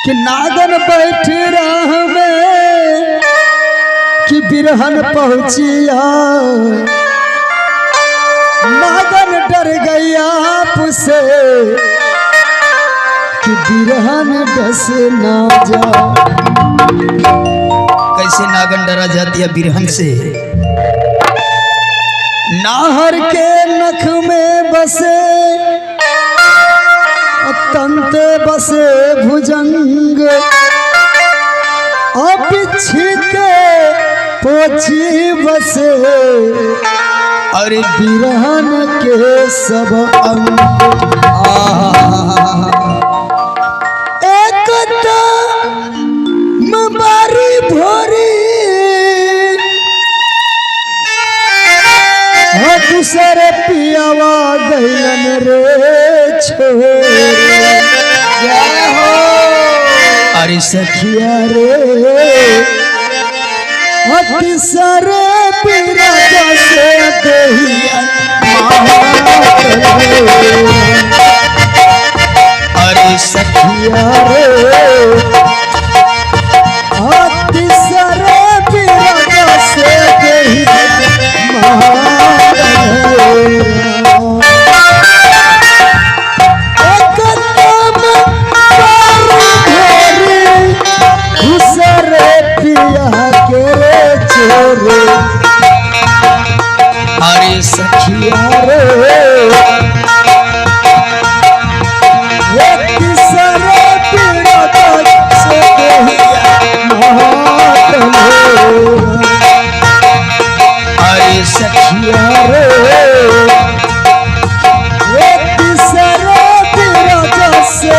कि नागन बैठ राह में कि बिरहन पहुंचिया। नागन डर गई आपसे कि बिरहन डस ना जा। कैसे नागन डरा जाती है बिरहन से? नाहर के नख में बसे तंते बसे भुजंग, बिच्छी के पोछी बसे अरे बिरहन के सब अंग। एक बारी भोरी दूसरे पियावा गैलन रे छोरे। अरे सखिया रे तीसरे पीरा से देहिया। अरे सखिया रे तीसरे पीरा से देहिया। अरे सखिया रे तीसरे पीड़ा से अरे सखिया रे तीसरे पीड़ा से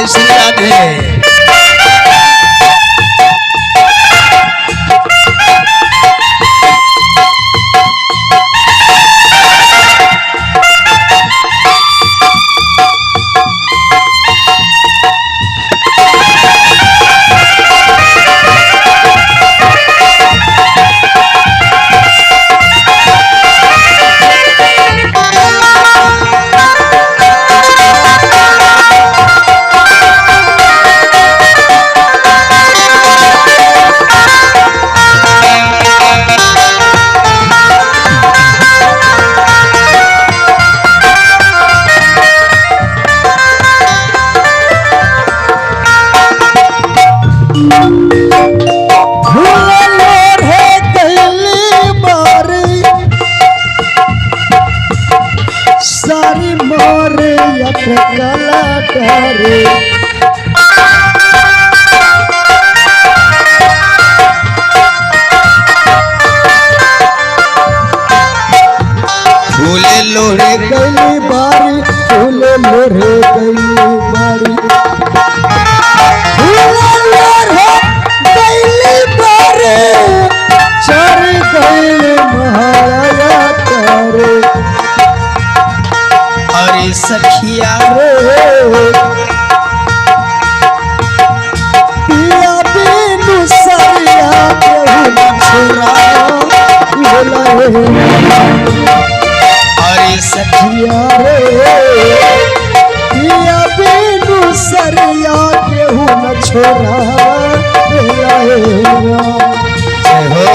ऐसी याद है। सारी मोरे कला करे फूले लोरे गली बारी। फूले लोरे गली बारी। फूले लोरे गली बारी। चढ़ गई महाराजा तारे। अरे सखिया रे पिया बिनु सरिया केहू छोरा। अरे सखिया रे पिया बिनु सरिया केहू न छोरा। जय हो।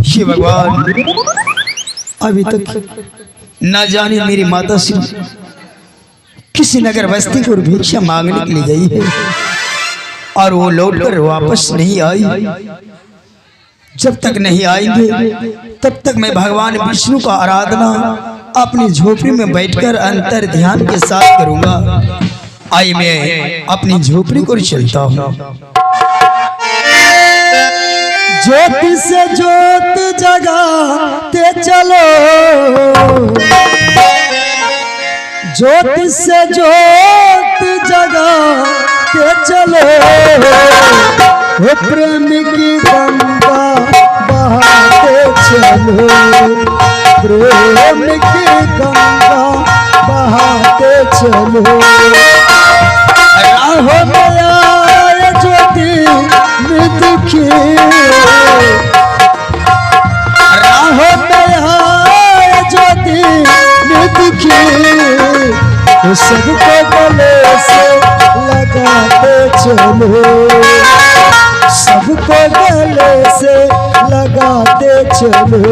शिव भगवान, अभी तक न जाने मेरी माता श्री किसी नगर बस्ती को भिक्षा मांगने के लिए गई है और वो लौटकर वापस नहीं आई। जब तक नहीं आएंगे तब तक मैं भगवान विष्णु का आराधना अपनी झोपड़ी में बैठकर अंतर ध्यान के साथ करूंगा। आई मैं अपनी झोपड़ी को चलता हूँ। ज्योति से ज्योत जगाते चलो, ज्योति से ज्योत जगाते चलो, वो प्रेम की गंगा बहाते चलो, प्रेम की गंगा बहाते चलो। राहों में आए ज्योति में दुखी, राहों में आए ज्योति में दुखी, तो सबको गले से लगाते चलो, सबको गले से लगाते चलो।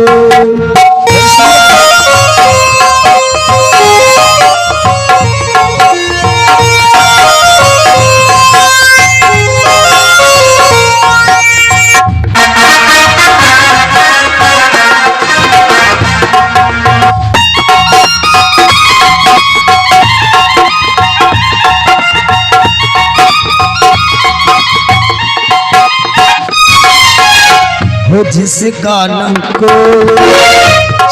जिसका नाम को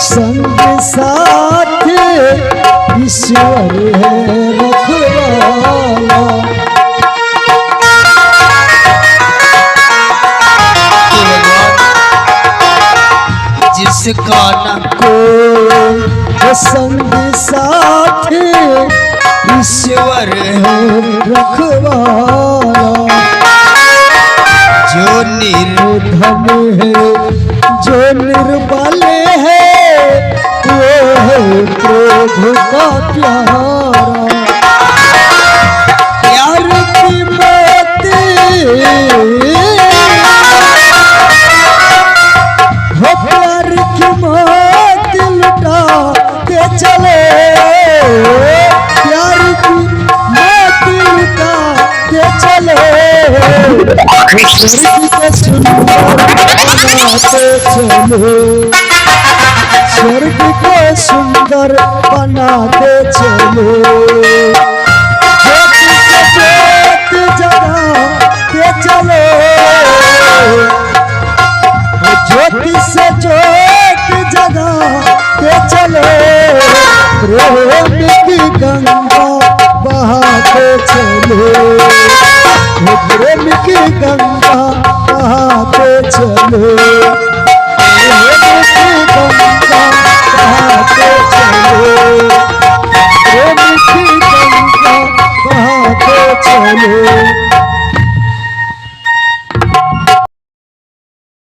संग साथ ईश्वर है रखवाला, जिसका नाम को संग साथ ईश्वर है रखवाला, जो निर्धन है जो निर्बल है वो है प्रभु का प्यारा, प्यार की मोती हो, प्यार की मोती लुटा के चले, प्यार की मोती लुटा के चले, स्वर्ग को सुंदर बनाते चलो, ज्योति से ज्योत जगाते चलो, ज्योति से ज्योत जगाते चलो, प्रेम की गंगा बहाते चलो, प्रेम की गंगा बहाते चलो, प्रेम की गंगा बहाते चलो, प्रेम की गंगा बहाते चलो।